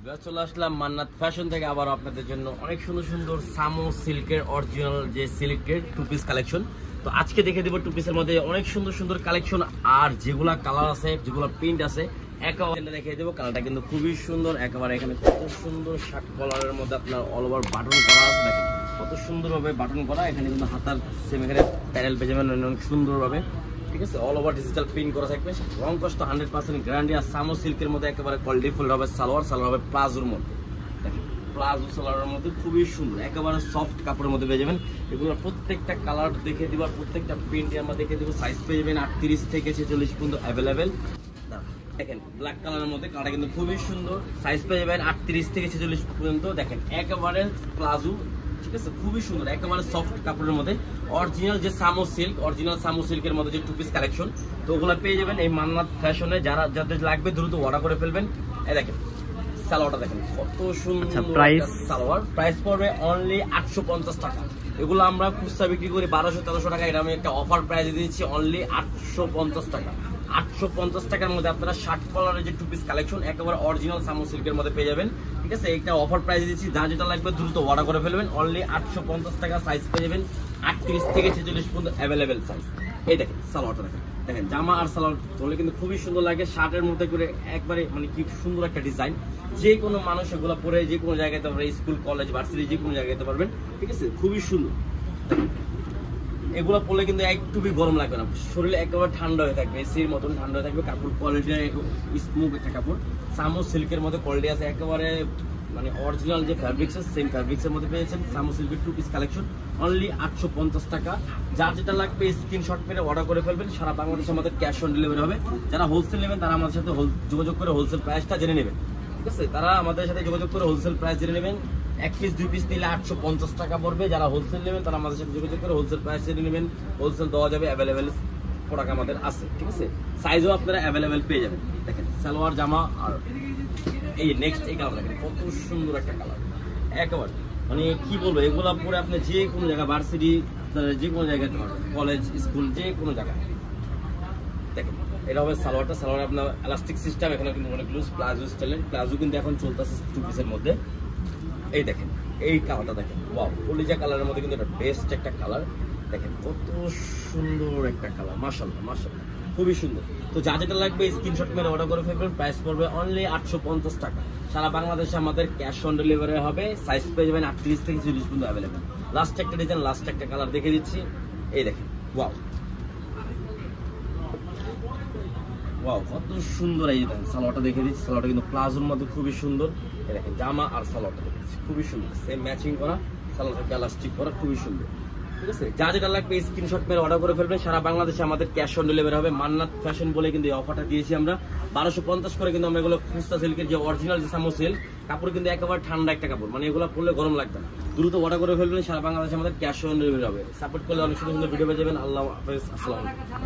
চলে আসলাম মান্নাত ফ্যাশন থেকে আবার আপনাদের জন্য অনেক সুন্দর সুন্দর সামো সিল্কের অরিজিনাল যে সিল্কের টু পিস কালেকশন। তো আজকে দেখে দেবো টু পিসের মধ্যে অনেক সুন্দর সুন্দর কালেকশন, আর যেগুলা কালার আছে যেগুলো প্রিন্ট আছে একেবারে দেখে দেবো। কালারটা কিন্তু খুবই সুন্দর, একেবারে এখানে কত সুন্দর শার্ট কলারের মধ্যে আপনার অল ওভার বাটন করা আছে, দেখেন কত সুন্দরভাবে বাটন করা। এখানে কিন্তু হাতার সেম এখানে প্যানেল পেয়ে যাবেন অনেক সুন্দরভাবে, ঠিক আছে। অল ওভার ডিজিটাল প্রিন্ট করা থাকবে, রং কষ্ট 100% গ্যারান্টি। আর সামো সিল্কের মধ্যে একেবারে কোয়ালিটি ফুল হবে। সালোয়ার হবে প্লাজোর মধ্যে, দেখেন প্লাজো সালোয়ারের মধ্যে খুবই সুন্দর, একেবারে সফট কাপড়ের মধ্যে পেয়ে যাবেন। এগুলো প্রত্যেকটা কালার দেখে দিব, প্রত্যেকটা প্রিন্ট আমরা দেখে দিব। সাইজ পেয়ে যাবেন 38 থেকে 46 পর্যন্ত অ্যাভেলেবেল। দেখেন ব্ল্যাক কালারের মধ্যে কালারটা কিন্তু খুবই সুন্দর, সাইজ পেয়ে যাবেন 38 থেকে 46 পর্যন্ত। দেখেন একেবারে প্লাজো, ঠিক আছে, খুবই সুন্দর, একেবারে সফট কাপড়ের মধ্যে অরিজিনাল যে সামো সিল্ক, অরিজিনাল সামো সিল্কের মধ্যে যে টু পিস কালেকশন, তো ওগুলো পেয়ে যাবেন এই মান্নাত ফ্যাশনে। যারা যাদের লাগবে দ্রুত অর্ডার করে ফেলবেন। এই দেখেন সালোয়ারটা দেখেন কত সুন্দর, প্রাইস সালোয়ার প্রাইস পড়বে অনলি 850 টাকা। এগুলো আমরা খুচরা বিক্রি করি 1200-1300 টাকা, এটা আমি একটা অফার প্রাইসে দিয়েছি অনলি 850 টাকা। 850 টাকার মধ্যে আপনারা শার্ট কলারের যে টু পিস কালেকশন একেবারে অরিজিনাল সামো সিল্কের মধ্যে পেয়ে যাবেন, ঠিক আছে। একটা অফার প্রাইসে দিচ্ছি, যা যেটা লাগবে দ্রুত অর্ডার করে ফেলবেন। অনলি 850 টাকা, সাইজ পেয়ে যাবেন 38 থেকে 46 পর্যন্ত অ্যাভেলেবেল সাইজ। এই দেখেন সালোয়ারটা দেখেন, দেখেন জামা আর সালোয়ার ধরলে কিন্তু খুবই সুন্দর লাগে, শার্টের মধ্যে করে একবারে মানে কি সুন্দর একটা ডিজাইন। যে কোনো মানুষ এগুলো পরে যে কোনো জায়গায় যেতে পারবে, স্কুল কলেজ ভার্সিটি যে কোনো জায়গায় যেতে পারবেন, ঠিক আছে, খুবই সুন্দর। এগুলো পরলে কিন্তু একটু গরম লাগবে না, শরীরে একেবারে ঠান্ডা হয়ে থাকবে, এসির মতন ঠান্ডা হয়ে থাকবে। কাপড় কোয়ালিটি স্মুথ একটা কাপড়, সামো সিল্কের মধ্যে কোয়ালিটি আছে, একেবারে মানে অরিজিনাল যে ফ্যাব্রিক্স আছে সেম ফ্যাব্রিক্সের মধ্যে পেয়েছেন। সামো সিল্কের টু পিস কালেকশন অনলি 850 টাকা। যার যেটা লাগবে স্ক্রিনশট মেরে অর্ডার করে ফেলবেন। সারা বাংলাদেশে আমাদের ক্যাশ অন ডেলিভারি হবে। যারা হোলসেল নেবেন তারা আমাদের সাথে যোগাযোগ করে হোলসেল প্রাইসটা জেনে নেবেন, ঠিক আছে। তারা আমাদের সাথে যোগাযোগ করে হোলসেল প্রাইস জেনে নেবেন। 1 পিস 2 পিস নিলে 850 টাকা পড়বে। যারা হোলসেল নেবেন তারা আমাদের সাথে যোগাযোগ করে হোলসেল প্রাইস জেনে নেবেন। হোলসেল দেওয়া যাবে, অ্যাভেলেবেল প্রোডাক্ট আমাদের আছে, ঠিক আছে। সাইজও আপনারা অ্যাভেলেবেল পেয়ে যাবেন। দেখেন সালোয়ার জামা, আর এই নেক্সট এই কালার দেখেন কত সুন্দর একটা কালার, একেবারে মানে কি বলবো, এগুলা পরে আপনি যে কোনো জায়গায় ভার্সিটি যে কোনো জায়গায় কলেজ স্কুল যে কোনো জায়গায়। দেখেন এটা হবে সালোয়ারটা, সালোয়ার আপনার এলাস্টিক সিস্টেম, এখানে কিন্তু অনেক লুজ প্লাজো স্টাইলের প্লাজো কিন্তু এখন চলতেছে টু পিসের মধ্যে। এই দেখেন এই কালারটা দেখেন, ওয়াও কলিজা কালারের মধ্যে কিন্তু এটা বেস্ট একটা কালার। দেখেন কত সুন্দর একটা কালার, মাশাআল্লাহ মাশাআল্লাহ খুবই সুন্দর। তো যা যেটা লাগবে স্ক্রিনশট মেরে অর্ডার করে ফেলবেন। প্রাইস পড়বে অনলি 850 টাকা। সারা বাংলাদেশে আমাদের ক্যাশ অন ডেলিভারি হবে। সাইজ পেয়ে যাবেন 38 থেকে 40 পর্যন্ত অ্যাভেলেবেল। লাস্ট একটা ডিজাইন, লাস্ট একটা কালার দেখে দিচ্ছি। এই দেখেন ওয়াও ওয়াও কত সুন্দর। এই দেখেন সালোয়ারটা দেখে দিচ্ছি, সালোয়ারটা কিন্তু প্লাজোর মধ্যে খুবই সুন্দর। এই দেখেন জামা আর সালোয়ারটা দেখে দিচ্ছি খুবই সুন্দর, সেম ম্যাচিং করা, সালোয়ারটা এলাস্টিক করা, খুবই সুন্দর, ঠিক আছে। যা যেটা লাগবে স্ক্রিনশট মেরে অর্ডার করে ফেলবেন। সারা বাংলাদেশে আমাদের ক্যাশ অন ডেলিভারি হবে। মান্নাত ফ্যাশন বলে কিন্তু এই অফারটা দিয়েছি আমরা 1250 করে। কিন্তু আমরা এগুলো খুচরা সিল্কের যে অরিজিনাল যে সামো সিল্ক কাপড় কিন্তু একেবারে ঠান্ডা একটা কাপড়, মানে এগুলো পরলে গরম লাগবে না। দ্রুত অর্ডার করে ফেলবেন। সারা বাংলাদেশে আমাদের ক্যাশ অন ডেলিভারি হবে। সাপোর্ট করলে অনেক সুন্দর সুন্দর ভিডিও পেয়ে যাবেন। আল্লাহ হাফেজ, আসসালামু আলাইকুম।